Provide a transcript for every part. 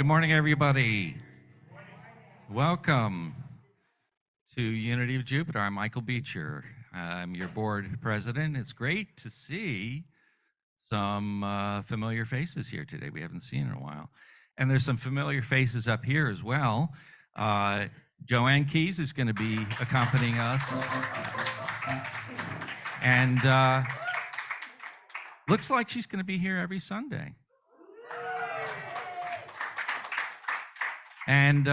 Good morning, everybody. Welcome to Unity of Jupiter. I'm Michael Beecher. I'm your board president. It's great to see some familiar faces here today we haven't seen in a while. And there's some familiar faces up here as well. Joanne Keyes is going to be accompanying us. And looks like she's going to be here every Sunday. And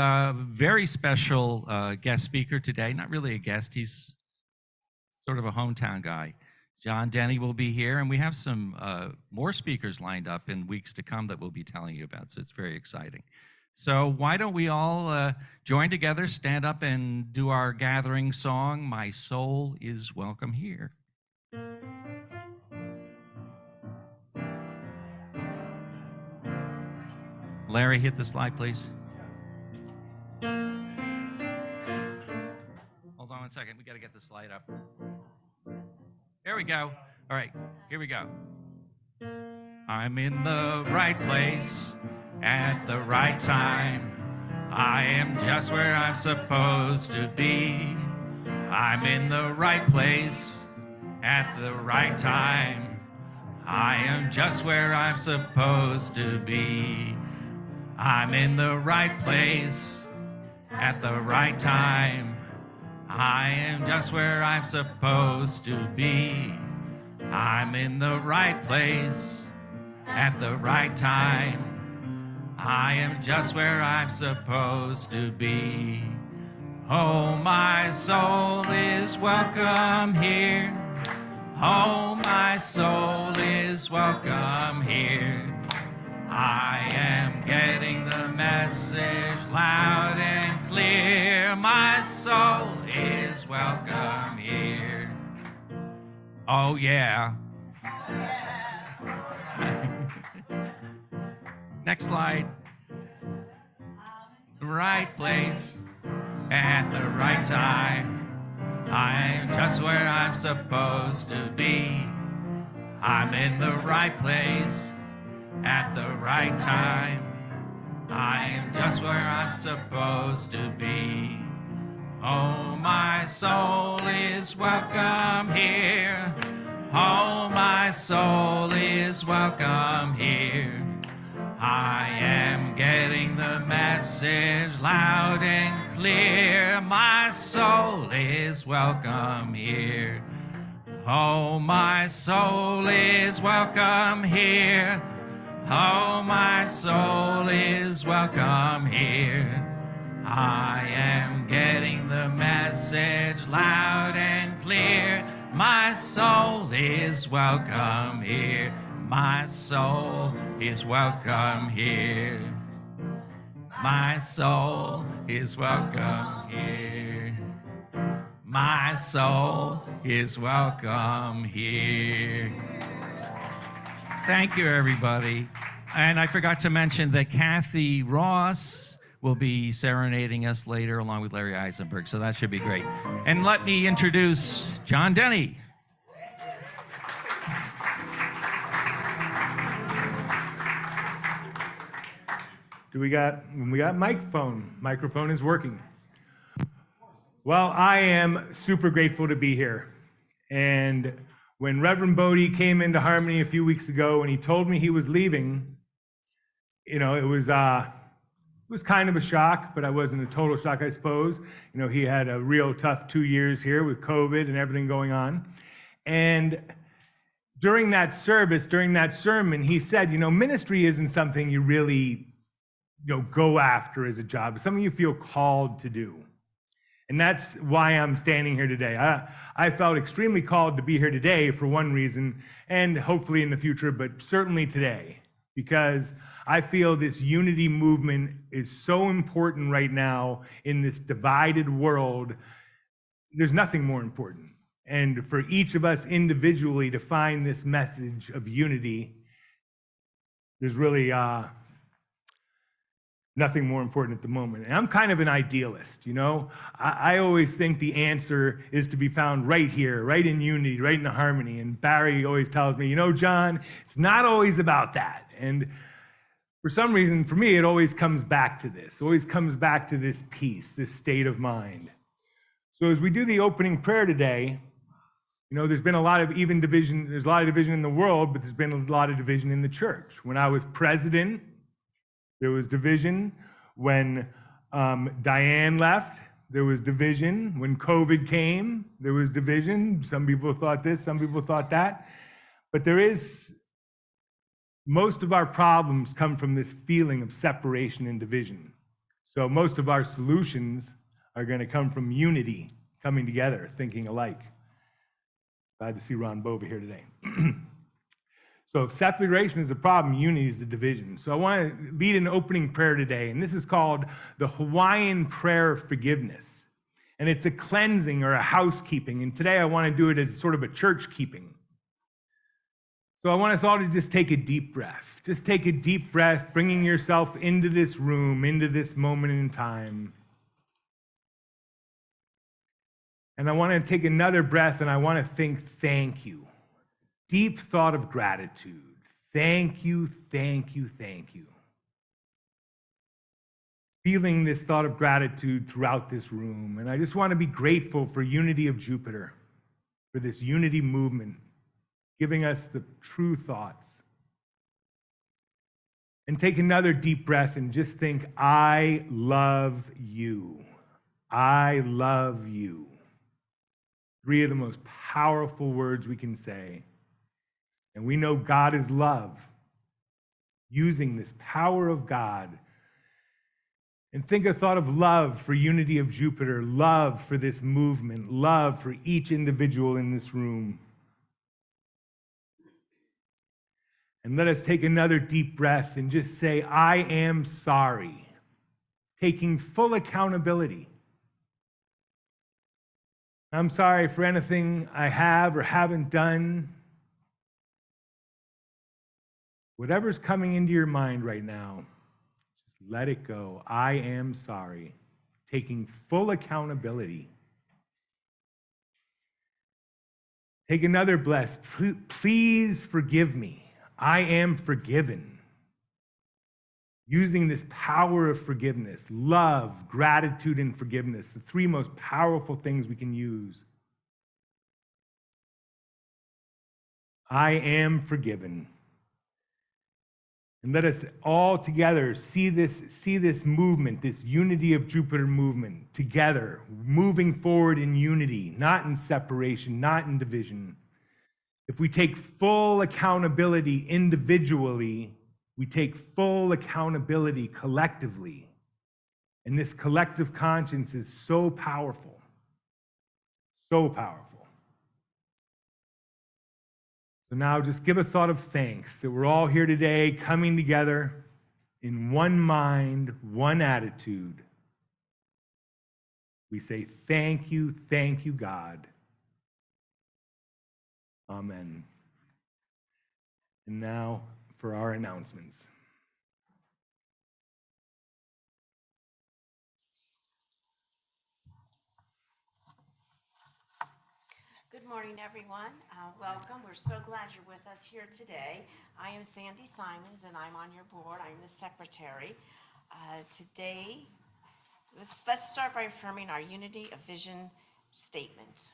very special guest speaker today. Not really a guest, he's sort of a hometown guy. Denney will be here, and we have some more speakers lined up in weeks to come that we'll be telling you about, so it's very exciting. So why don't we all join together, stand up, and do our gathering song, My Soul is Welcome Here. Larry, hit the slide, please. Hold on one second, we got to get the slide up. There we go. All right, here we go. I'm in the right place at the right time. I am just where I'm supposed to be. I'm in the right place at the right time. I am just where I'm supposed to be. I'm in the right place at the right time. I am just where I'm supposed to be. I'm in the right place at the right time. I am just where I'm supposed to be. Oh, my soul is welcome here. Oh, my soul is welcome here. I am getting the message loud and clear. My soul is welcome here. Oh, yeah. Next slide. Right place at the right time. I'm just where I'm supposed to be. I'm in the right place at the right time. I am just where I'm supposed to be. Oh, my soul is welcome here. Oh, my soul is welcome here. I am getting the message loud and clear. My soul is welcome here. Oh, my soul is welcome here. Oh, my soul is welcome here. I am getting the message loud and clear. My soul is welcome here. My soul is welcome here. My soul is welcome here. My soul is welcome here. Thank you, everybody. And I forgot to mention that Kathy Ross will be serenading us later along with Larry Eisenberg, so that should be great. And let me introduce John Denney. We got microphone is working. Well, I am super grateful to be here. And when Reverend Bodie came into Harmony a few weeks ago and he told me he was leaving, it was kind of a shock, but I wasn't a total shock, I suppose. He had a real tough 2 years here with COVID and everything going on. And during that service, during that sermon, he said, ministry isn't something you really go after as a job. It's something you feel called to do. And that's why I'm standing here today. I felt extremely called to be here today for one reason, and hopefully in the future, but certainly today, because I feel this unity movement is so important right now in this divided world. There's nothing more important. And for each of us individually to find this message of unity, there's really nothing more important at the moment. And I'm kind of an idealist, I always think the answer is to be found right here, right in unity, right in the harmony. And Barry always tells me, John, it's not always about that. And For some reason, for me, it always comes back to this, always comes back to this peace, this state of mind. So as we do the opening prayer today, there's been a lot of even division. There's a lot of division in the world, but there's been a lot of division in the church. When I was president, there was division. When Diane left, there was division. When COVID came, there was division. Some people thought this, some people thought that. But most of our problems come from this feeling of separation and division. So most of our solutions are going to come from unity, coming together, thinking alike. Glad to see Ron Bova here today. So if separation is the problem, unity is the division. So I want to lead an opening prayer today, and this is called the Hawaiian Prayer of Forgiveness. And it's a cleansing or a housekeeping, and today I want to do it as sort of a church keeping. So I want us all to just take a deep breath. Just take a deep breath, bringing yourself into this room, into this moment in time. And I want to take another breath, and I want to think, thank you. Deep thought of gratitude. Thank you, thank you, thank you. Feeling this thought of gratitude throughout this room. And I just want to be grateful for Unity of Jupiter, for this unity movement, giving us the true thoughts. And take another deep breath and just think, I love you. I love you. 3 of the most powerful words we can say. And we know God is love. Using this power of God. And think a thought of love for Unity of Jupiter, love for this movement, love for each individual in this room. And let us take another deep breath and just say, I am sorry. Taking full accountability. I'm sorry for anything I have or haven't done. Whatever's coming into your mind right now, just let it go. I am sorry. Taking full accountability. Take another breath. Please forgive me. I am forgiven. Using this power of forgiveness, love, gratitude, and forgiveness, the 3 most powerful things we can use. I am forgiven. And let us all together see this movement, this Unity of Jupiter movement, together, moving forward in unity, not in separation, not in division. If we take full accountability individually, we take full accountability collectively. And this collective conscience is so powerful. So powerful. So now just give a thought of thanks that we're all here today coming together in one mind, one attitude. We say, thank you, God. Amen. And now for our announcements. Good morning, everyone. Welcome. We're so glad you're with us here today. I am Sandy Simons, and I'm on your board. I'm the secretary. Today, let's start by affirming our Unity of Vision statement.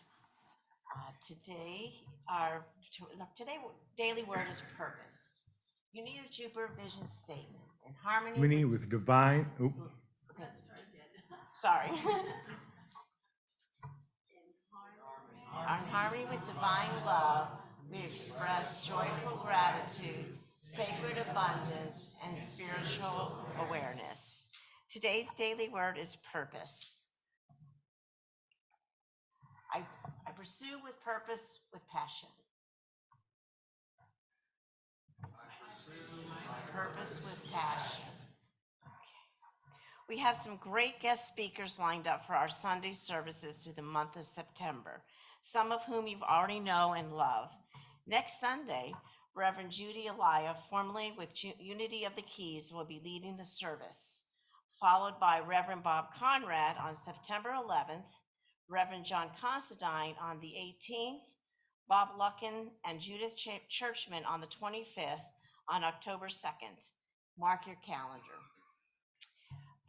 Today daily word is purpose. Unity of Jupiter vision statement in harmony with divine. Sorry. In harmony with divine love, we express joyful gratitude, sacred abundance, and spiritual awareness. Today's daily word is purpose. I pursue with purpose, with passion. Purpose with passion. We have some great guest speakers lined up for our Sunday services through the month of September, some of whom you already know and love. Next Sunday, Reverend Judy Elia, formerly with Unity of the Keys, will be leading the service, followed by Reverend Bob Conrad on September 11th, Reverend John Considine on the 18th, Bob Luckin and Judith Churchman on the 25th, on October 2nd. Mark your calendar.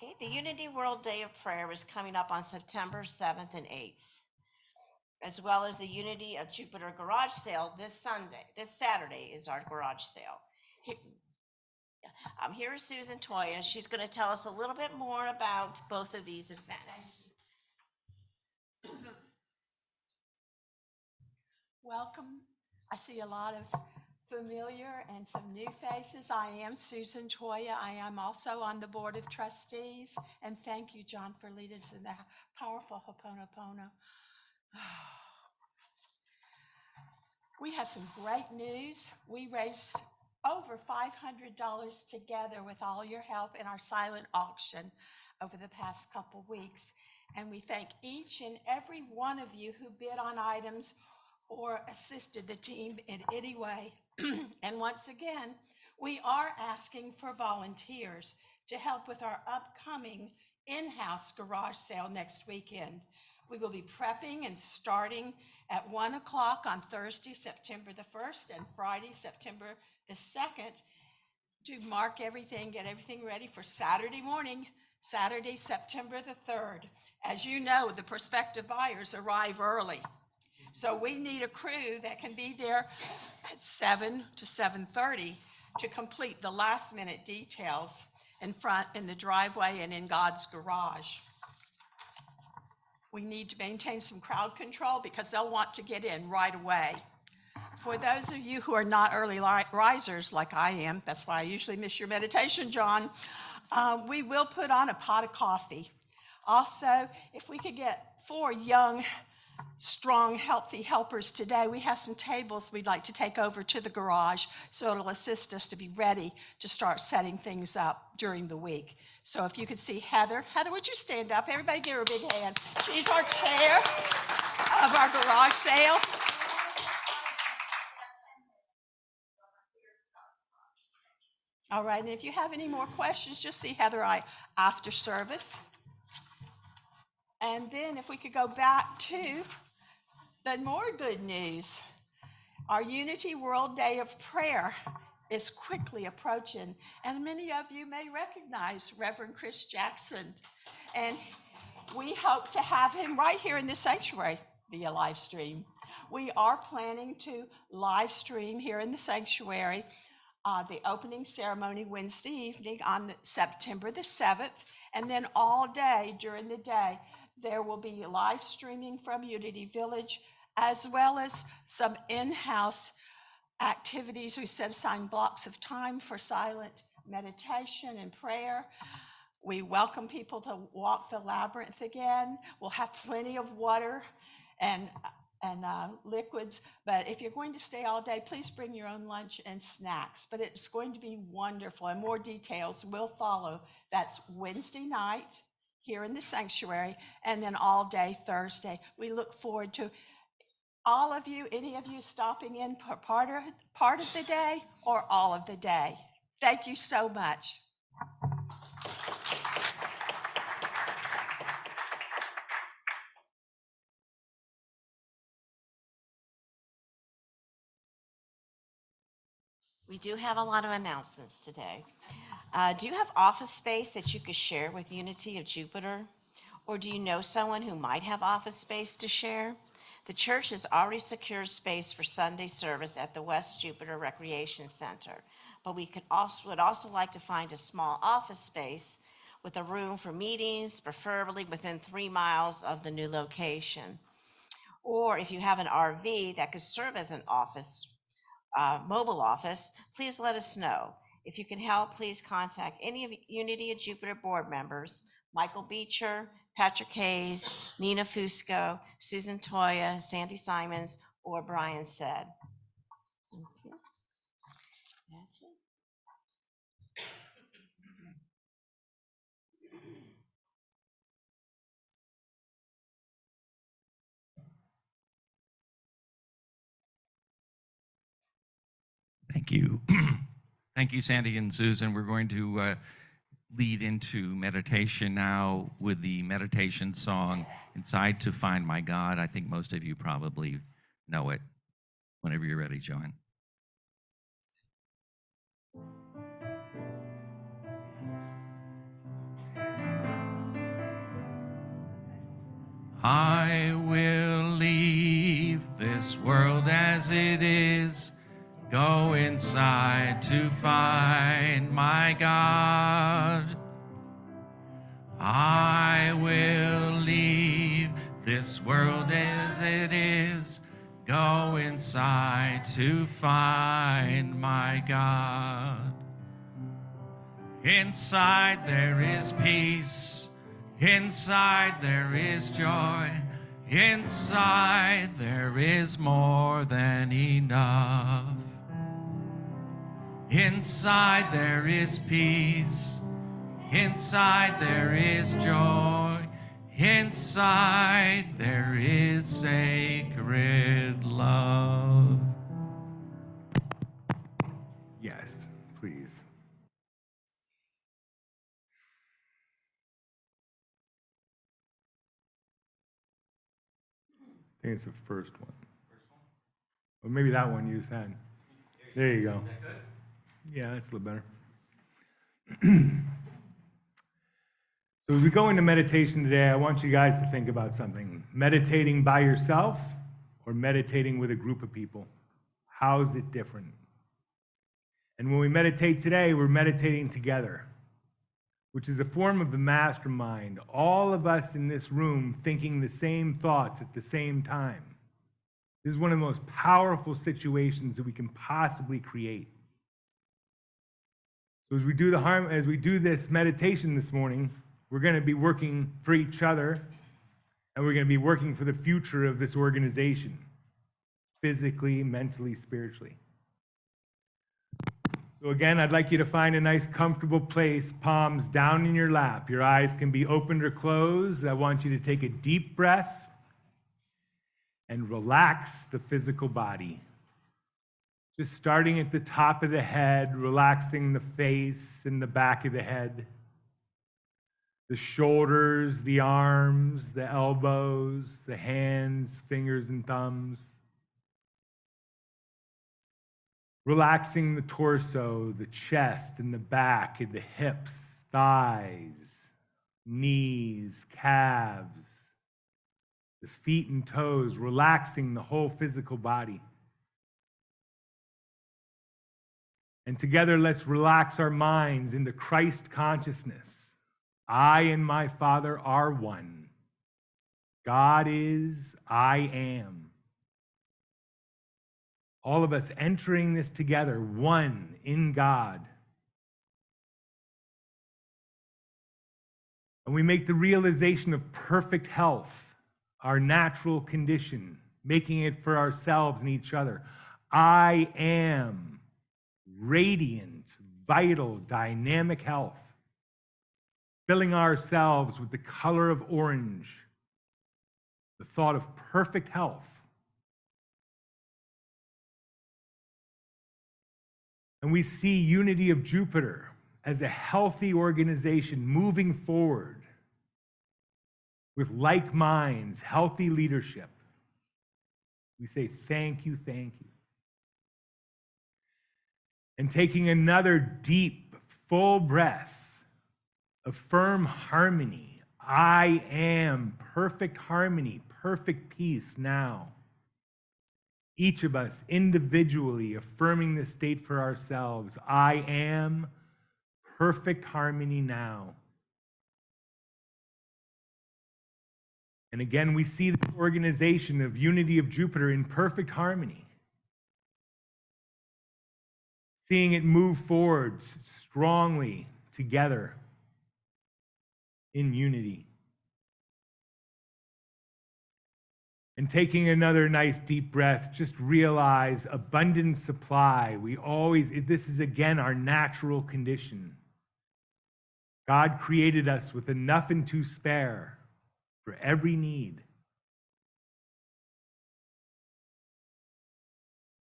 Okay, the Unity World Day of Prayer is coming up on September 7th and 8th, as well as the Unity of Jupiter garage sale this Sunday. This Saturday is our garage sale. Here is Susan Toya. She's going to tell us a little bit more about both of these events. Welcome. I see a lot of familiar and some new faces. I am Susan Toya. I am also on the Board of Trustees. And thank you, John, for leading us in the powerful Ho'oponopono. We have some great news. We raised over $500 together with all your help in our silent auction over the past couple weeks. And we thank each and every one of you who bid on items or assisted the team in any way. And once again, we are asking for volunteers to help with our upcoming in-house garage sale next weekend. We will be prepping and starting at 1 o'clock on Thursday, September the 1st, and Friday, September the 2nd, to mark everything, get everything ready for Saturday morning, Saturday, September the 3rd. As you know, the prospective buyers arrive early. So we need a crew that can be there at 7 to 7:30 to complete the last minute details in front, in the driveway, and in God's garage. We need to maintain some crowd control because they'll want to get in right away. For those of you who are not early risers like I am, that's why I usually miss your meditation, John, we will put on a pot of coffee. Also, if we could get 4 young, strong, healthy helpers today, we have some tables we'd like to take over to the garage so it'll assist us to be ready to start setting things up during the week. So if you could see Heather. Heather, would you stand up? Everybody give her a big hand. She's our chair of our garage sale. All right, and if you have any more questions, just see Heather after service. And then if we could go back to the more good news, our Unity World Day of Prayer is quickly approaching, and many of you may recognize Reverend Chris Jackson, and we hope to have him right here in the sanctuary via live stream. We are planning to live stream here in the sanctuary the opening ceremony Wednesday evening on September the 7th, and then all day during the day there will be live streaming from Unity Village, as well as some in-house activities. We set aside blocks of time for silent meditation and prayer. We welcome people to walk the labyrinth again. We'll have plenty of water and liquids, but if you're going to stay all day, please bring your own lunch and snacks. But it's going to be wonderful, and more details will follow. That's Wednesday night here in the sanctuary, and then all day Thursday. We look forward to all of you, any of you stopping in for part of the day or all of the day. Thank you so much. We do have a lot of announcements today. Do you have office space that you could share with Unity of Jupiter? Or do you know someone who might have office space to share? The church has already secured space for Sunday service at the West Jupiter Recreation Center, but we would also like to find a small office space with a room for meetings, preferably within 3 miles of the new location. Or if you have an RV that could serve as an office, mobile office, please let us know. If you can help, please contact any of Unity of Jupiter board members, Michael Beecher, Patrick Hayes, Nina Fusco, Susan Toya, Sandy Simons, or Brian Said. Thank you. That's it. Thank you. Thank you, Sandy and Susan. We're going to lead into meditation now with the meditation song, Inside to Find My God. I think most of you probably know it. Whenever you're ready, John. I will leave this world as it is, go inside to find my God. I will leave this world as it is, go inside to find my God. Inside there is peace, inside there is joy, inside there is more than enough. Inside there is peace, inside there is joy, inside there is sacred love. Yes, please. I think it's the first one. Or maybe that one you just had. There you go. Is that good? Yeah, that's a little better. So as we go into meditation today, I want you guys to think about something. Meditating by yourself or meditating with a group of people? How's it different? And when we meditate today, we're meditating together, which is a form of the mastermind. All of us in this room thinking the same thoughts at the same time. This is one of the most powerful situations that we can possibly create. So as we do this meditation this morning, we're going to be working for each other, and we're going to be working for the future of this organization, physically, mentally, spiritually. So again, I'd like you to find a nice, comfortable place, palms down in your lap. Your eyes can be opened or closed. I want you to take a deep breath and relax the physical body. Just starting at the top of the head, relaxing the face and the back of the head, the shoulders, the arms, the elbows, the hands, fingers, and thumbs. Relaxing the torso, the chest, and the back, and the hips, thighs, knees, calves, the feet and toes, relaxing the whole physical body. And together, let's relax our minds into Christ consciousness. I and my Father are one. God is, I am. All of us entering this together, one in God. And we make the realization of perfect health our natural condition, making it for ourselves and each other. I am radiant, vital, dynamic health, filling ourselves with the color of orange, the thought of perfect health. And we see Unity of Jupiter as a healthy organization moving forward with like minds, healthy leadership. We say, thank you, thank you. And taking another deep, full breath of firm harmony. I am perfect harmony, perfect peace now. Each of us individually affirming this state for ourselves. I am perfect harmony now. And again, we see the organization of Unity of Jupiter in perfect harmony. Seeing it move forward strongly together in unity. And taking another nice deep breath, just realize abundant supply. This is again our natural condition. God created us with enough and to spare for every need.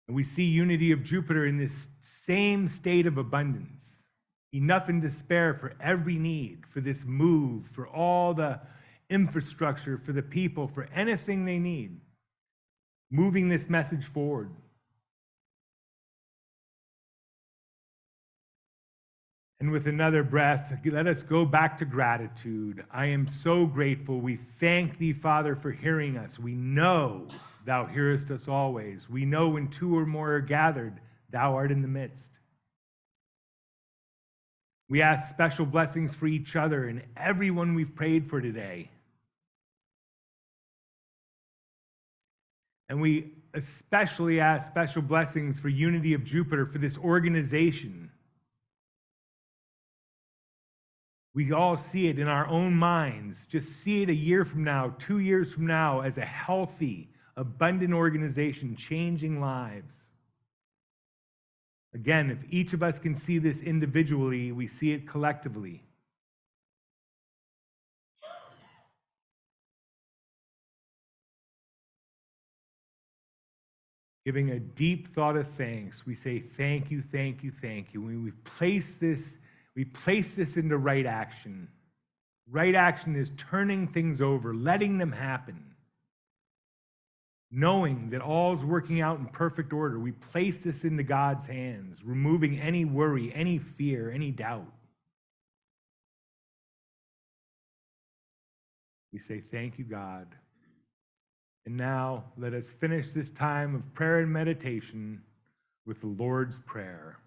And we see Unity of Jupiter in this same state of abundance. Enough and to spare for every need, for this move, for all the infrastructure, for the people, for anything they need. Moving this message forward. And with another breath, let us go back to gratitude. I am so grateful. We thank thee, Father, for hearing us. We know thou hearest us always. We know when two or more are gathered, thou art in the midst. We ask special blessings for each other and everyone we've prayed for today. And we especially ask special blessings for Unity of Jupiter, for this organization. We all see it in our own minds. Just see it a year from now, 2 years from now, as a healthy, abundant organization changing lives. Again, if each of us can see this individually, we see it collectively. Giving a deep thought of thanks, we say thank you, thank you, thank you. When we place this into right action. Right action is turning things over, letting them happen. Knowing that all is working out in perfect order, we place this into God's hands, removing any worry, any fear, any doubt. We say, thank you, God. And now let us finish this time of prayer and meditation with the Lord's Prayer.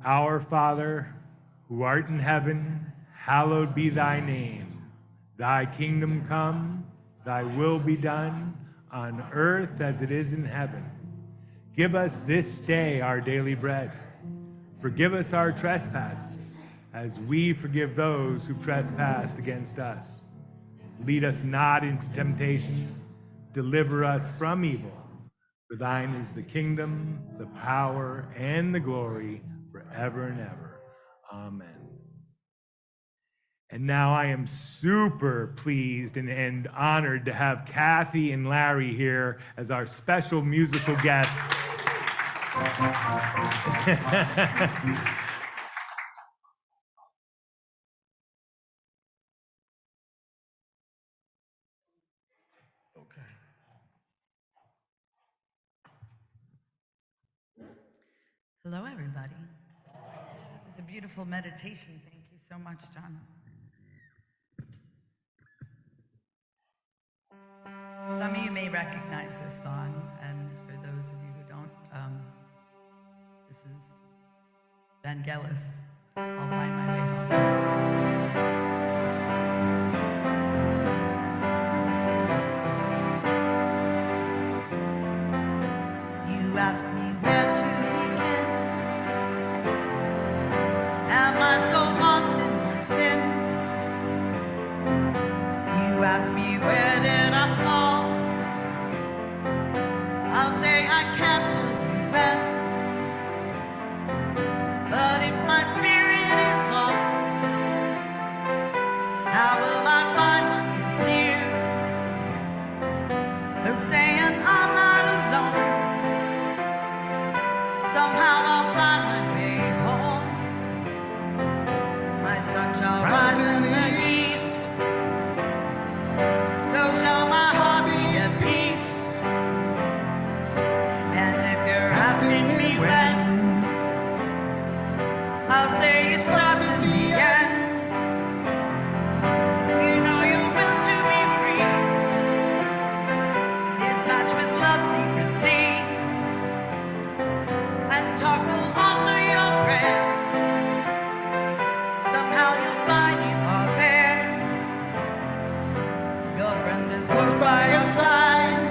Our Father, who art in heaven, hallowed be thy name. Thy kingdom come, thy will be done, on earth as it is in heaven. Give us this day our daily bread. Forgive us our trespasses, as we forgive those who trespass against us. Lead us not into temptation. Deliver us from evil. For thine is the kingdom, the power, and the glory, forever and ever. Amen. And now I am super pleased and honored to have Kathy and Larry here as our special musical guests. Hello, everybody. That was a beautiful meditation. Thank you so much, John. Some of you may recognize this song, and for those of you who don't, this is Vangelis, I'll Find My Way Home. You asked me where to begin. Am I so lost in my sin? You asked me where did I fall? I'll say I can't tell you when. But if my spirit is lost, how will I find what is near? They're saying I'm not alone. Somehow I'll find my way home. My sun shall rise in the east, so shall my heart be at peace. And if you're asking me when, I'll say it starts in the end. You know your will to be free is matched with love secretly, and talk will alter your prayer. Somehow you'll find you are there. Your friend is close by your side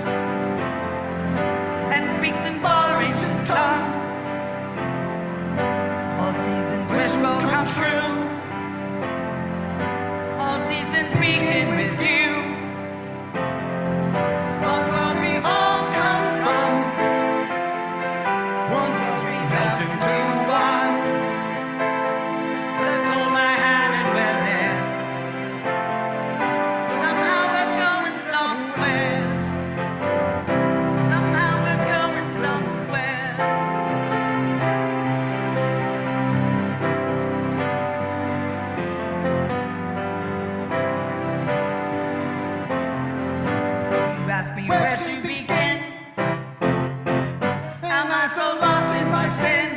and speaks in far ancient tongue. All seasons wish will come true. All seasons begin with you. One world we all come from. One world we melt into one. Let's hold my hand and we're there. Somehow we're going somewhere. Somehow we're going somewhere. You ask me where to begin. Am I so lost in my sin?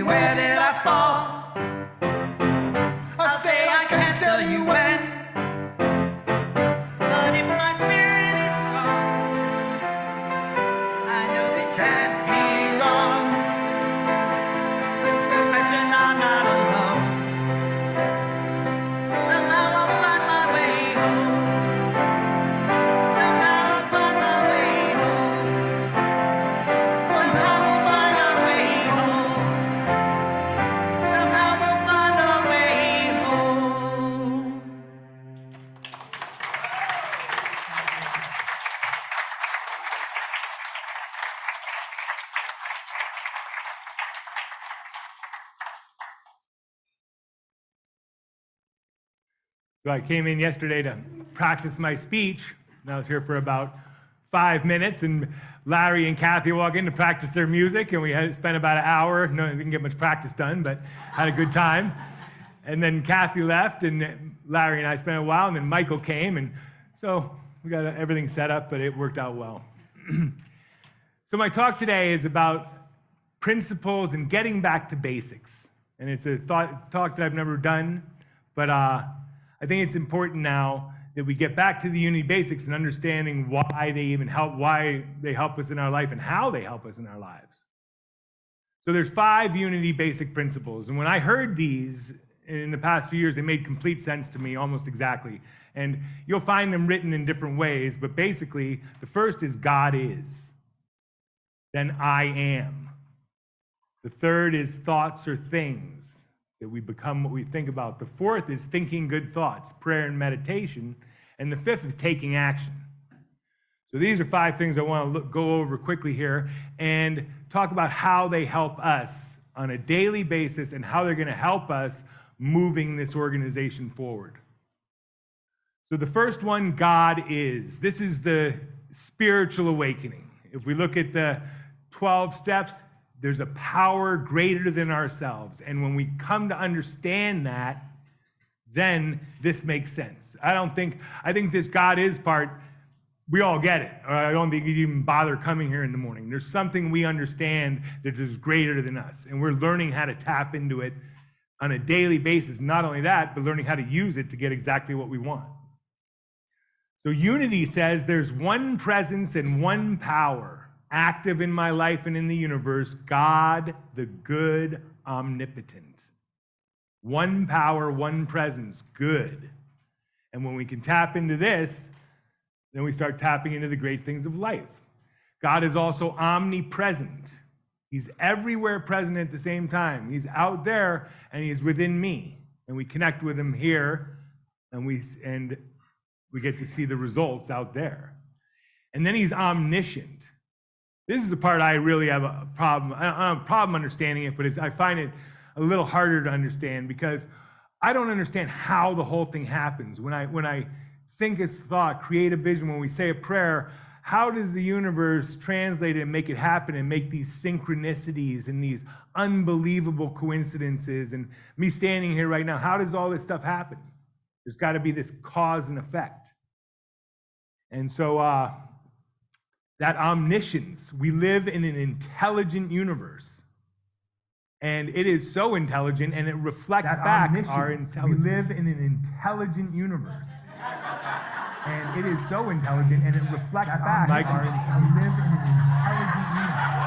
where did I fall? I say I can't tell you when, but if my spirit is strong, I know it can't be wrong, because then I'm not alone. Somehow I'll find my way home. Somehow I'll find my way home. Somehow we'll find our way home. Somehow we'll find our way home. So I came in yesterday to practice my speech, and I was here for about 5 minutes, and Larry and Kathy walked in to practice their music, and we had spent about an hour. No, we didn't get much practice done, but had a good time. And then Kathy left, and Larry and I spent a while, and then Michael came, and so we got everything set up, but it worked out well. So my talk today is about principles and getting back to basics. And it's a talk that I've never done, but I think it's important now that we get back to the unity basics and understanding why they help us in our life and how they help us in our lives. So there's 5 unity basic principles, and when I heard these in the past few years, they made complete sense to me, almost exactly. And you'll find them written in different ways, but basically, the first is God is. Then I am. The third is thoughts or things, that we become what we think about. The fourth is thinking good thoughts, prayer and meditation. And the fifth is taking action. So these are 5 things I want to go over quickly here and talk about how they help us on a daily basis and how they're going to help us moving this organization forward. So the first one, God is. This is the spiritual awakening. If we look at the 12 steps, there's a power greater than ourselves. And when we come to understand that, then this makes sense. I think this God is part, we all get it. Or I don't think you'd even bother coming here in the morning. There's something we understand that is greater than us. And we're learning how to tap into it on a daily basis. Not only that, but learning how to use it to get exactly what we want. So unity says there's one presence and one power active in my life and in the universe, God, the good, omnipotent. One power, one presence, good. And when we can tap into this, then we start tapping into the great things of life. God is also omnipresent. He's everywhere present at the same time. He's out there and he's within me. And we connect with him here and we get to see the results out there. And then he's omniscient. This is the part I really have a problem. I don't have a problem understanding it, but I find it a little harder to understand because I don't understand how the whole thing happens. When I think it's thought, create a vision, when we say a prayer, how does the universe translate it and make it happen and make these synchronicities and these unbelievable coincidences? And me standing here right now, how does all this stuff happen? There's got to be this cause and effect. And so that omniscience, we live in an intelligent universe. And it is so intelligent, and it reflects back our intelligence. We live in an intelligent universe. And it is so intelligent, and it reflects back our intelligence. We live in an intelligent universe.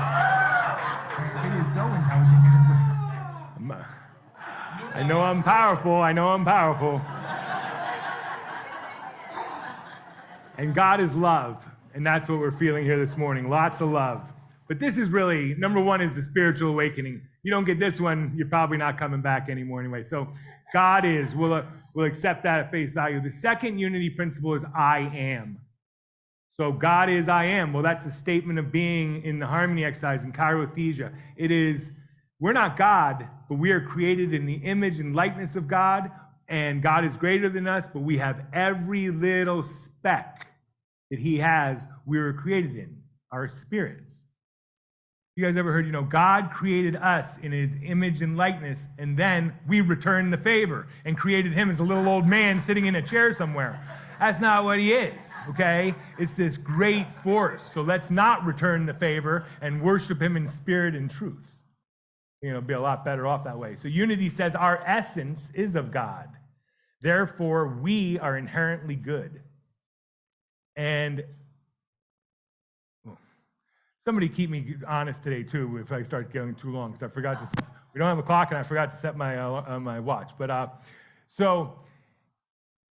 And it is so intelligent, and it reflects. I know I'm powerful. I know I'm powerful. And God is love. And that's what we're feeling here this morning. Lots of love. But this is really, number one is the spiritual awakening. You don't get this one, you're probably not coming back anymore anyway. So God is, we'll accept that at face value. The second unity principle is I am. So God is I am. Well, that's a statement of being in the harmony exercise in chirothesia. It is, we're not God, but we are created in the image and likeness of God. And God is greater than us, but we have every little speck that he has, we were created in, our spirits. You guys ever heard, God created us in his image and likeness, and then we returned the favor and created him as a little old man sitting in a chair somewhere. That's not what he is, okay? It's this great force. So let's not return the favor and worship him in spirit and truth. be a lot better off that way. So unity says our essence is of God. Therefore, we are inherently good. And somebody keep me honest today too if I start going too long, because I forgot to. We don't have a clock, and I forgot to set my watch. But so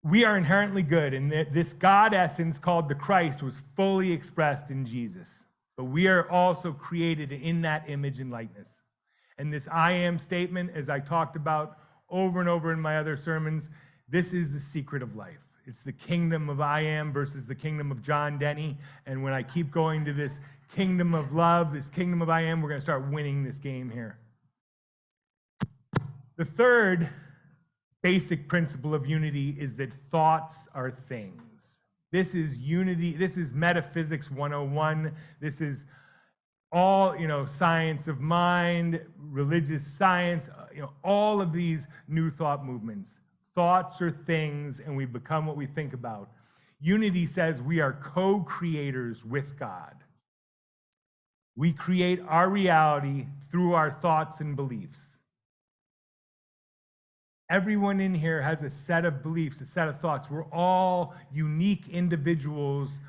we are inherently good, and this God essence called the Christ was fully expressed in Jesus. But we are also created in that image and likeness. And this I am statement, as I talked about over and over in my other sermons, this is the secret of life. It's the kingdom of I am versus the kingdom of John Denney. And when I keep going to this kingdom of love, this kingdom of I am, we're going to start winning this game here. The third basic principle of unity is that thoughts are things. This is unity. This is metaphysics 101. This is all, science of mind, religious science, all of these new thought movements. Thoughts are things, and we become what we think about. Unity says we are co-creators with God. We create our reality through our thoughts and beliefs. Everyone in here has a set of beliefs, a set of thoughts. We're all unique individuals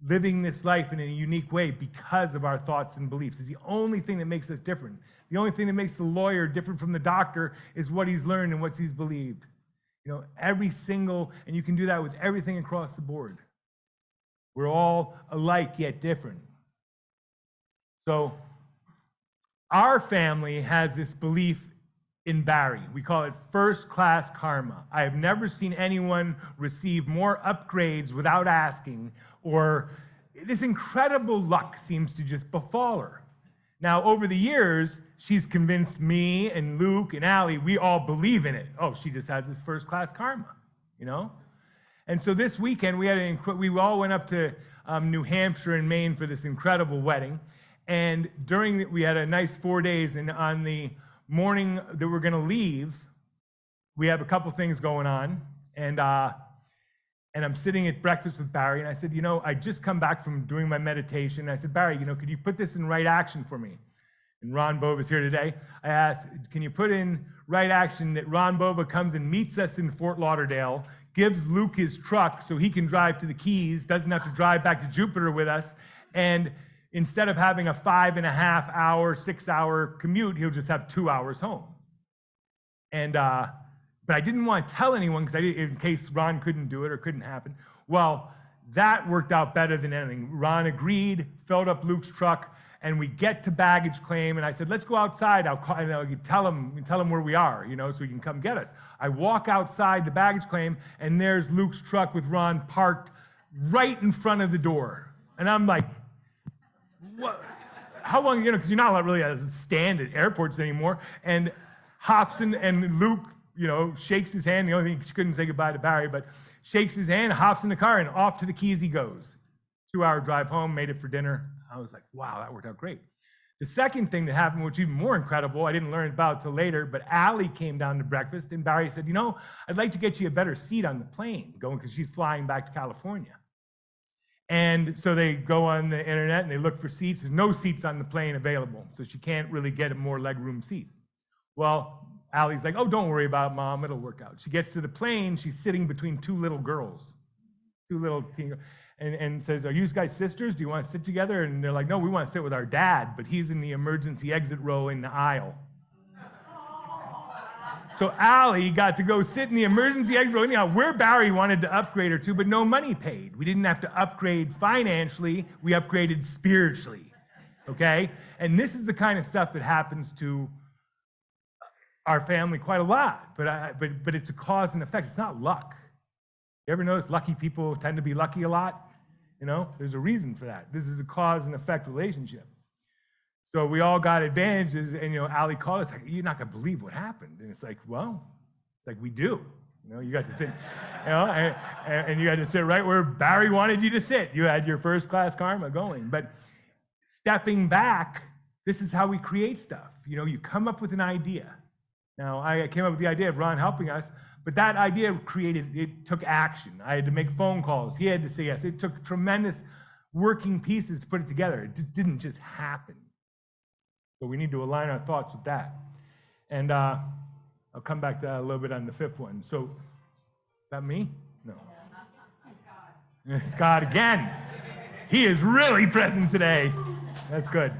living this life in a unique way because of our thoughts and beliefs. It's the only thing that makes us different. The only thing that makes the lawyer different from the doctor is what he's learned and what he's believed. And you can do that with everything across the board. We're all alike yet different. So our family has this belief in Barry. We call it first-class karma. I have never seen anyone receive more upgrades without asking, or this incredible luck seems to just befall her. Now, over the years, she's convinced me and Luke and Allie, we all believe in it. Oh, she just has this first-class karma, And so this weekend, we all went up to New Hampshire and Maine for this incredible wedding. And we had a nice 4 days, and on the morning that we're going to leave, we have a couple things going on, and I'm sitting at breakfast with Barry, and I said, I just come back from doing my meditation. I said, Barry, could you put this in right action for me? And Ron Bova's here today. I asked, can you put in right action that Ron Bova comes and meets us in Fort Lauderdale, gives Luke his truck so he can drive to the Keys, doesn't have to drive back to Jupiter with us, and instead of having a 5.5 hour, 6 hour commute, he'll just have 2 hours home. And, but I didn't want to tell anyone in case Ron couldn't do it or couldn't happen. Well, that worked out better than anything. Ron agreed, filled up Luke's truck, and we get to baggage claim, and I said, let's go outside. I'll call, tell him where we are, so he can come get us. I walk outside the baggage claim, and there's Luke's truck with Ron parked right in front of the door. And I'm like, what? How long, because you're not allowed really to stand at airports anymore. And Hobson and Luke, shakes his hand. The only thing, she couldn't say goodbye to Barry, but shakes his hand, hops in the car, and off to the Keys he goes. 2-hour drive home, made it for dinner. I was like, wow, that worked out great. The second thing that happened, which is even more incredible, I didn't learn about till later, but Allie came down to breakfast, and Barry said, I'd like to get you a better seat on the plane going, because she's flying back to California. And so they go on the internet and they look for seats. There's no seats on the plane available, so she can't really get a more legroom seat. Well, Allie's like, oh, don't worry about it, Mom, it'll work out. She gets to the plane, she's sitting between two little girls, and says, are you guys sisters? Do you want to sit together? And they're like, no, we want to sit with our dad, but he's in the emergency exit row in the aisle. So Allie got to go sit in the emergency exit row. Anyhow, where Barry wanted to upgrade her to, but no money paid. We didn't have to upgrade financially. We upgraded spiritually, okay? And this is the kind of stuff that happens to our family quite a lot, but it's a cause and effect. It's not luck. You ever notice lucky people tend to be lucky a lot? There's a reason for that. This is a cause and effect relationship. So we all got advantages, and Allie called us like, you're not gonna believe what happened. And it's like, we do. You got to sit, and you got to sit right where Barry wanted you to sit. You had your first-class karma going. But stepping back, this is how we create stuff. You come up with an idea. Now, I came up with the idea of Ron helping us, but that idea it took action. I had to make phone calls. He had to say yes. It took tremendous working pieces to put it together. It didn't just happen. So we need to align our thoughts with that. And I'll come back to that a little bit on the fifth one. So, is that me? No. It's God again. He is really present today. That's good.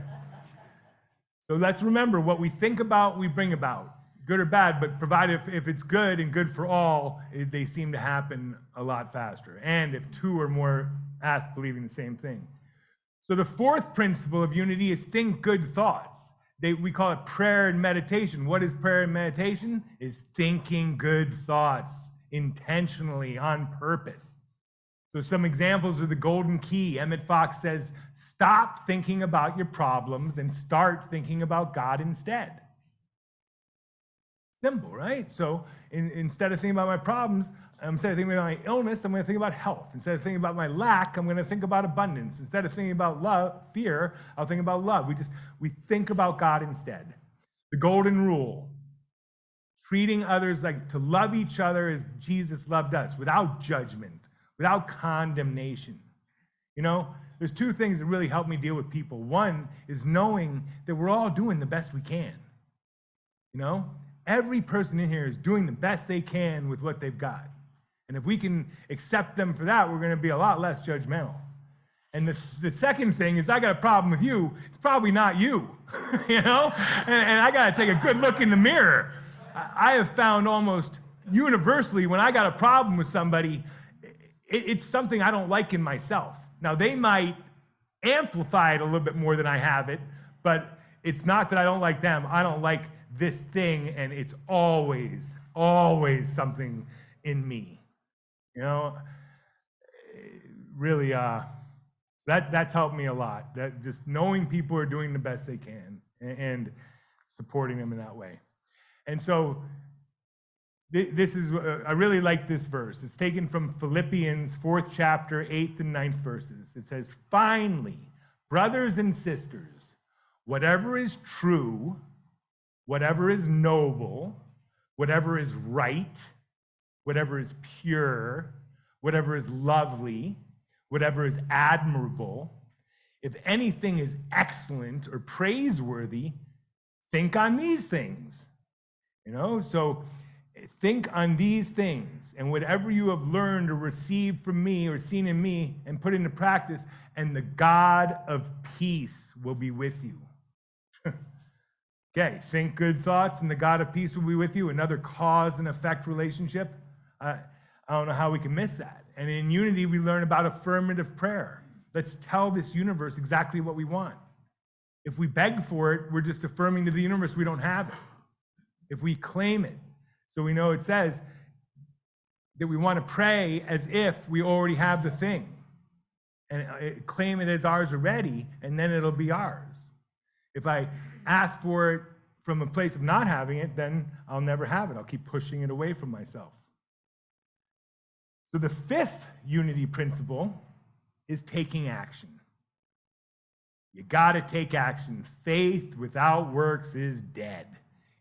So let's remember, what we think about, we bring about, good or bad, but provided if it's good and good for all, they seem to happen a lot faster. And if two or more ask believing the same thing. So the fourth principle of unity is think good thoughts. We call it prayer and meditation. What is prayer and meditation? Is thinking good thoughts intentionally, on purpose. So some examples are the golden key. Emmett Fox says, stop thinking about your problems and start thinking about God instead. Simple, right? So instead of thinking about my problems, instead of thinking about my illness, I'm going to think about health. Instead of thinking about my lack, I'm going to think about abundance. Instead of thinking about fear, I'll think about love. We think about God instead. The golden rule, treating others like to love each other as Jesus loved us, without judgment, without condemnation. You know, there's two things that really help me deal with people. One is knowing that we're all doing the best we can. You know, every person in here is doing the best they can with what they've got. And if we can accept them for that, we're going to be a lot less judgmental. And the second thing is, I got a problem with you, it's probably not you, you know? And I got to take a good look in the mirror. I have found almost universally, when I got a problem with somebody, it's something I don't like in myself. Now, they might amplify it a little bit more than I have it, but it's not that I don't like them. I don't like this thing, and it's always something in me. You know, really, that's helped me a lot. That just knowing people are doing the best they can and supporting them in that way. And so this is, I really like this verse. It's taken from Philippians 4th chapter, 8th and 9th verses. It says, finally, brothers and sisters, whatever is true, whatever is noble, whatever is right, whatever is pure, whatever is lovely, whatever is admirable, if anything is excellent or praiseworthy, think on these things. You know, so think on these things, and whatever you have learned or received from me or seen in me, and put into practice, and the God of peace will be with you. Okay, think good thoughts, and the God of peace will be with you. Another cause and effect relationship. I don't know how we can miss that. And in unity, we learn about affirmative prayer. Let's tell this universe exactly what we want. If we beg for it, we're just affirming to the universe we don't have it. If we claim it, so we know it says that we want to pray as if we already have the thing, and claim it as ours already, and then it'll be ours. If I ask for it from a place of not having it, then I'll never have it. I'll keep pushing it away from myself. So the fifth unity principle is taking action. You got to take action. Faith without works is dead.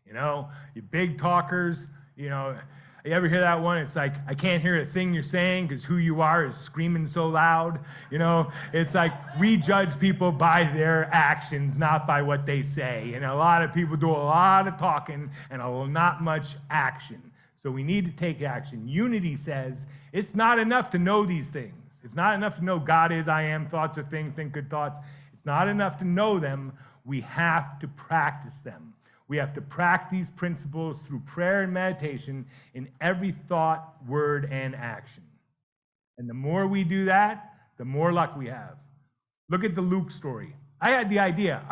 You know, you big talkers, you know, you ever hear that one? It's like, I can't hear a thing you're saying because who you are is screaming so loud. You know, it's like we judge people by their actions, not by what they say. And a lot of people do a lot of talking and not much action. So we need to take action. Unity says it's not enough to know these things. It's not enough to know God is, I am, thoughts are things, think good thoughts. It's not enough to know them. We have to practice them. We have to practice these principles through prayer and meditation in every thought, word, and action. And the more we do that, the more luck we have. Look at the Luke story. I had the idea.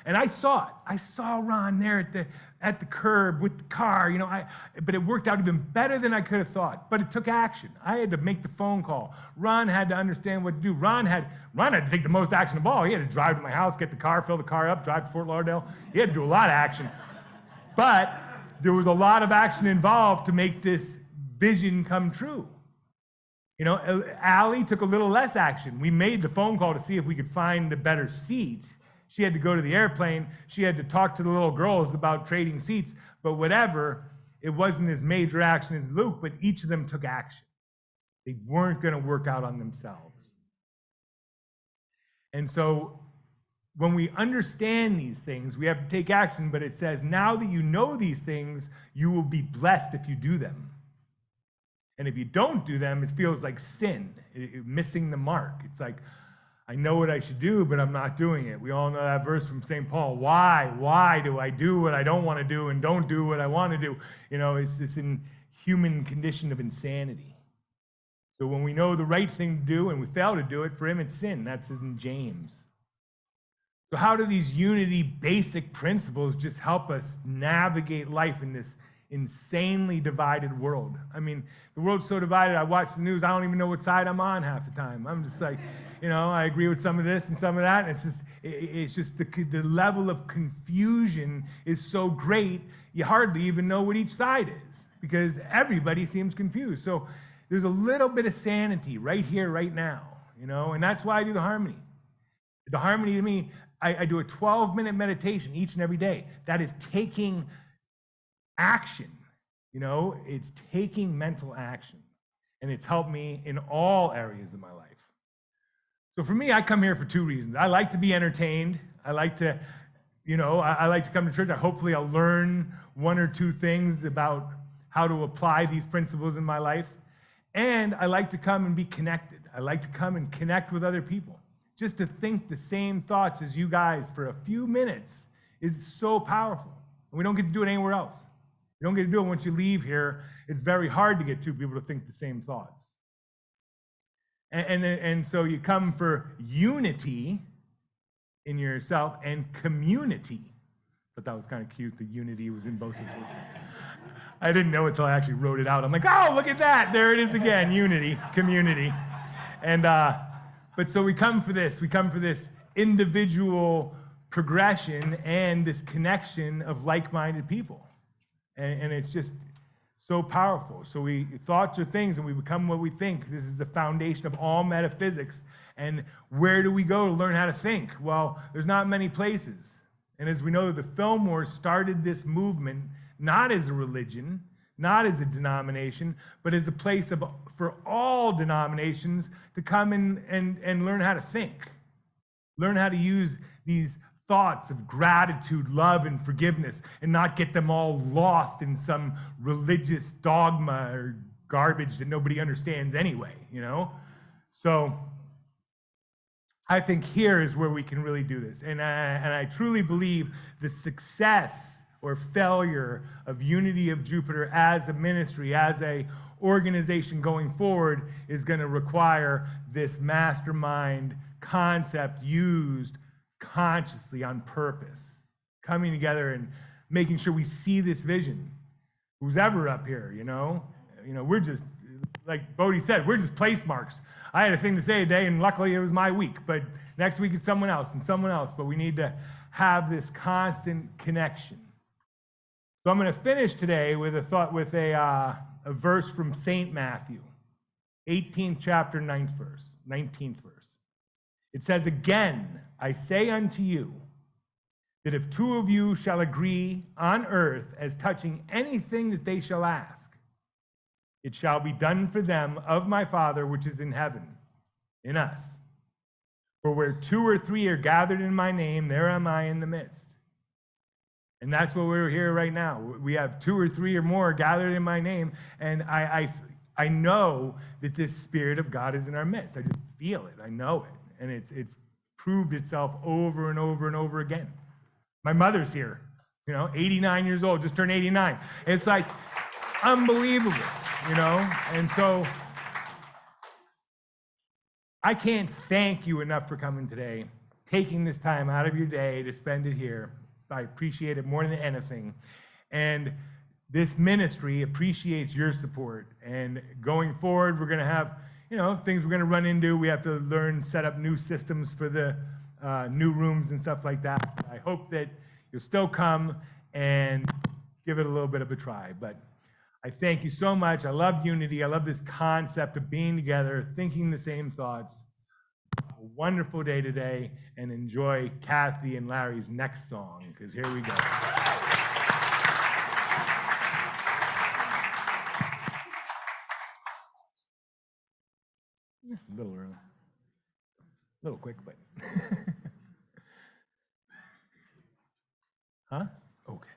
And I saw it. I saw Ron there at the curb with the car, you know, but it worked out even better than I could have thought. But it took action. I had to make the phone call. Ron had to understand what to do. Ron had to take the most action of all. He had to drive to my house, get the car, fill the car up, drive to Fort Lauderdale. He had to do a lot of action. But there was a lot of action involved to make this vision come true. You know, Allie took a little less action. We made the phone call to see if we could find a better seat. She had to go to the airplane. She had to talk to the little girls about trading seats. But whatever, it wasn't as major action as Luke, but each of them took action. They weren't going to work out on themselves. And so when we understand these things, we have to take action, but it says, now that you know these things, you will be blessed if you do them. And if you don't do them, it feels like sin, missing the mark. It's like, I know what I should do, but I'm not doing it. We all know that verse from St. Paul. Why do I do what I don't want to do and don't do what I want to do? You know, it's this human condition of insanity. So when we know the right thing to do and we fail to do it, for him it's sin. That's in James. So how do these unity basic principles just help us navigate life in this insanely divided world? I mean, the world's so divided, I watch the news, I don't even know what side I'm on half the time. I'm just like, you know, I agree with some of this and some of that, and it's just the level of confusion is so great, you hardly even know what each side is, because everybody seems confused. So there's a little bit of sanity right here, right now, you know, and that's why I do the harmony. The harmony to me, I do a 12-minute meditation each and every day. That is taking action, you know, it's taking mental action. And it's helped me in all areas of my life. So for me, I come here for two reasons. I like to be entertained. I like to, you know, I like to come to church. Hopefully I'll learn one or two things about how to apply these principles in my life. And I like to come and be connected. I like to come and connect with other people. Just to think the same thoughts as you guys for a few minutes is so powerful. And we don't get to do it anywhere else. You don't get to do it once you leave here. It's very hard to get two people to think the same thoughts. And so you come for unity in yourself and community. But that was kind of cute. The unity was in both of them. I didn't know it until I actually wrote it out. I'm like, oh, look at that. There it is again. Unity, community. And but so we come for this. We come for this individual progression and this connection of like-minded people. And it's just so powerful. So thoughts are things, and we become what we think. This is the foundation of all metaphysics. And where do we go to learn how to think? Well, there's not many places. And as we know, the Fillmores started this movement not as a religion, not as a denomination, but as a place for all denominations to come and learn how to think. Learn how to use these thoughts of gratitude, love, and forgiveness, and not get them all lost in some religious dogma or garbage that nobody understands anyway, you know? So I think here is where we can really do this. And I truly believe the success or failure of Unity of Jupiter as a ministry, as a organization going forward, is going to require this mastermind concept used consciously on purpose, coming together and making sure we see this vision. Who's ever up here, you know, we're just, like Bodhi said, we're just place marks. I had a thing to say today, and luckily it was my week, but next week it's someone else and someone else, but we need to have this constant connection. So I'm going to finish today with a thought, with a verse from St. Matthew, 18th chapter, 19th verse. It says, again, I say unto you, that if two of you shall agree on earth as touching anything that they shall ask, it shall be done for them of my Father which is in heaven, in us. For where two or three are gathered in my name, there am I in the midst. And that's what we're here right now. We have two or three or more gathered in my name, and I know that this Spirit of God is in our midst. I just feel it. I know it. And it's proved itself over and over and over again. My mother's here, 89 years old, just turned 89. It's like unbelievable, And so I can't thank you enough for coming today, taking this time out of your day to spend it here. I appreciate it more than anything. And this ministry appreciates your support. And going forward, we're going to have, things we're going to run into. We have to learn, set up new systems for the new rooms and stuff like that. I hope that you'll still come and give it a little bit of a try. But I thank you so much. I love unity. I love this concept of being together, thinking the same thoughts. A wonderful day today, and enjoy Kathy and Larry's next song, because here we go. A little early. A little quick, but Huh? Okay.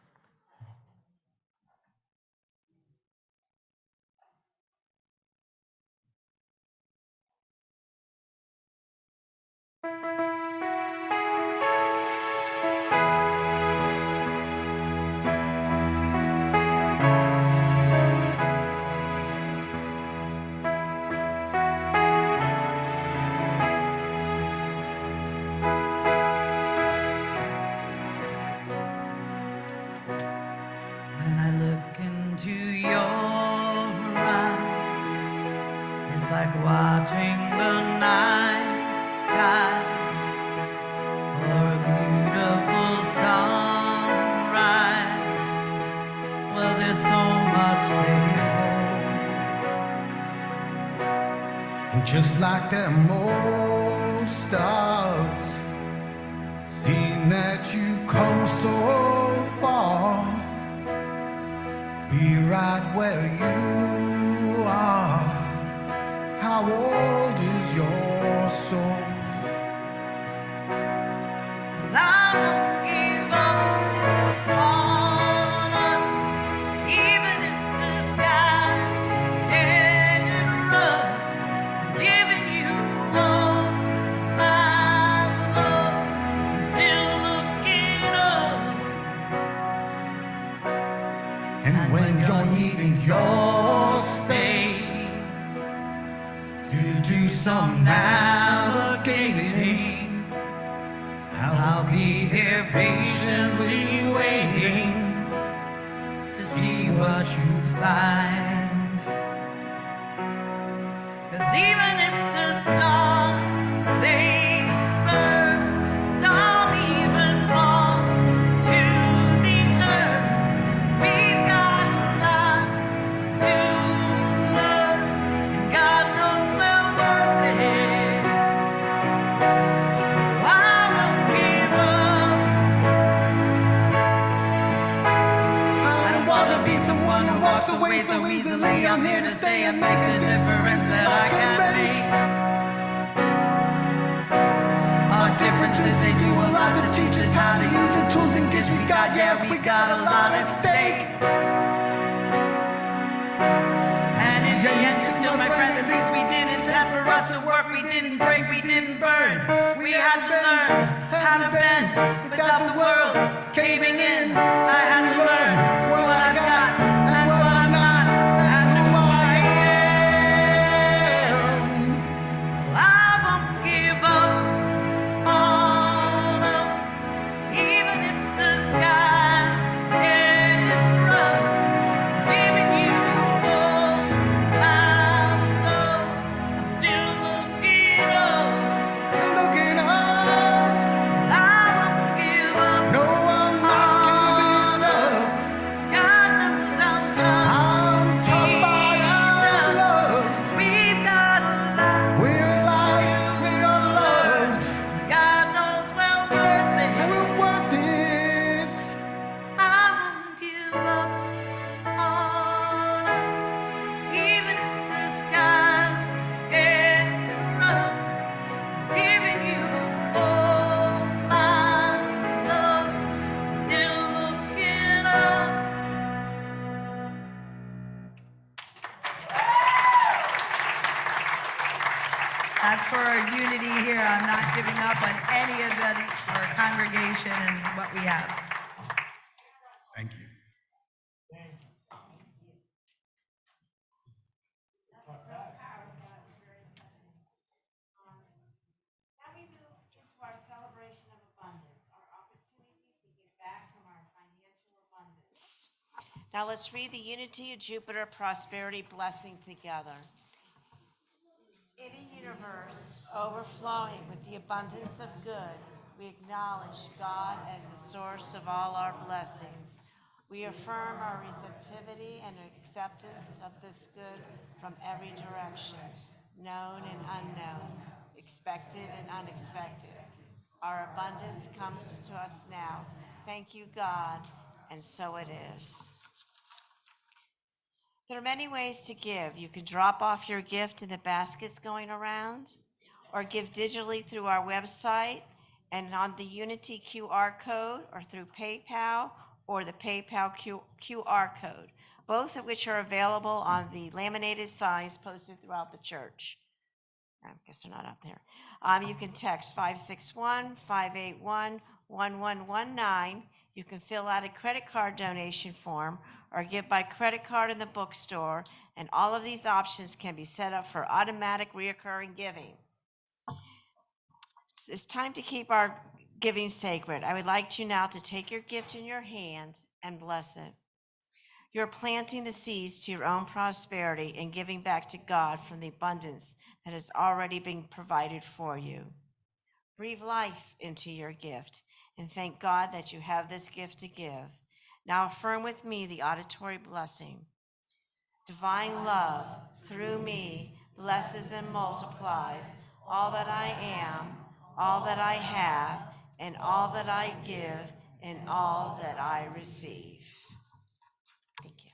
When I look into your eyes, it's like watching the night sky or a beautiful sunrise. Well, there's so much there. And just like them old stars, seeing that you've come so far, be right where you are. How old is your soul? Well, I won't give up on us, even if the skies get rough. I'm giving you all my love. I'm still looking up. And when you're needing your space to do some navigating, I'll be here patiently waiting to see what you find. 'Cause even if the stars they burn, some even fall to the earth. We've got a lot to learn, and God knows we're worth it. Oh, I won't give up. I don't wanna be someone who walks away so easily. I'm here to stay and make a difference that I can make. Our differences, they do a lot to teach us how to use the tools and gifts we got. Yeah, we got a lot at stake. And in the end, you're still my friend. At least we didn't have for us to work. We didn't break, we didn't burn. We had to learn how to bend without the world caving in. I had to learn what I got and what I'm not, and who I am. Well, I won't give up on us, even if the skies get rough. Giving you all my love. I'm still looking up. Looking up, Well, I won't give up. no, I'm not giving up. God knows I'm tough. I'm tough, I am loved. We've got a lot. We're alive, we are loved, God knows we're worth and it. we're worth it. I won't give up on us, even if the skies get rough. Giving you all my love. Still looking up. That's for our unity here. I'm not giving up on any of our congregation and what we have. Thank you. Now we move into our celebration of abundance, our opportunity to give back from our financial abundance. Now let's read the Unity of Jupiter Prosperity Blessing together. In a universe overflowing with the abundance of good, we acknowledge God as the source of all our blessings. We affirm our receptivity and acceptance of this good from every direction, known and unknown, expected and unexpected. Our abundance comes to us now. Thank you, God, and so it is. There are many ways to give. You can drop off your gift in the baskets going around, or give digitally through our website and on the Unity QR code or through PayPal or the PayPal QR code, both of which are available on the laminated signs posted throughout the church. I guess they're not up there. You can text 561-581-1119. You can fill out a credit card donation form or give by credit card in the bookstore, and all of these options can be set up for automatic reoccurring giving. It's time to keep our giving sacred. I would like you now to take your gift in your hand and bless it. You're planting the seeds to your own prosperity and giving back to God from the abundance that has already been provided for you. Breathe life into your gift and thank God that you have this gift to give. Now affirm with me the auditory blessing. Divine love through me blesses and multiplies all that I am, all that I have, and all that I give, and all that I receive. Thank you.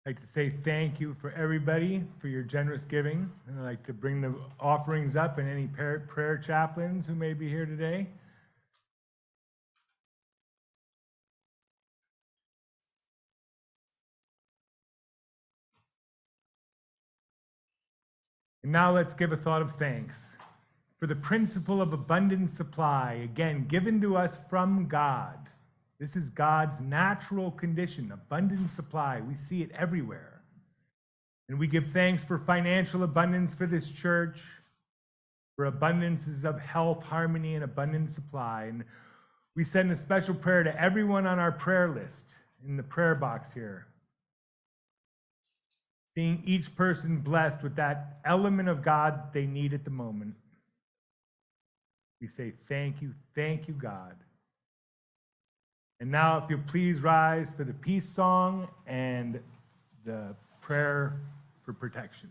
I'd like to say thank you for everybody for your generous giving. And I'd like to bring the offerings up and any prayer chaplains who may be here today. And now let's give a thought of thanks for the principle of abundant supply, again, given to us from God. This is God's natural condition, abundant supply. We see it everywhere. And we give thanks for financial abundance for this church, for abundances of health, harmony, and abundant supply. And we send a special prayer to everyone on our prayer list in the prayer box here. Seeing each person blessed with that element of God they need at the moment. We say, thank you, God. And now, if you'll please rise for the peace song and the prayer for protection.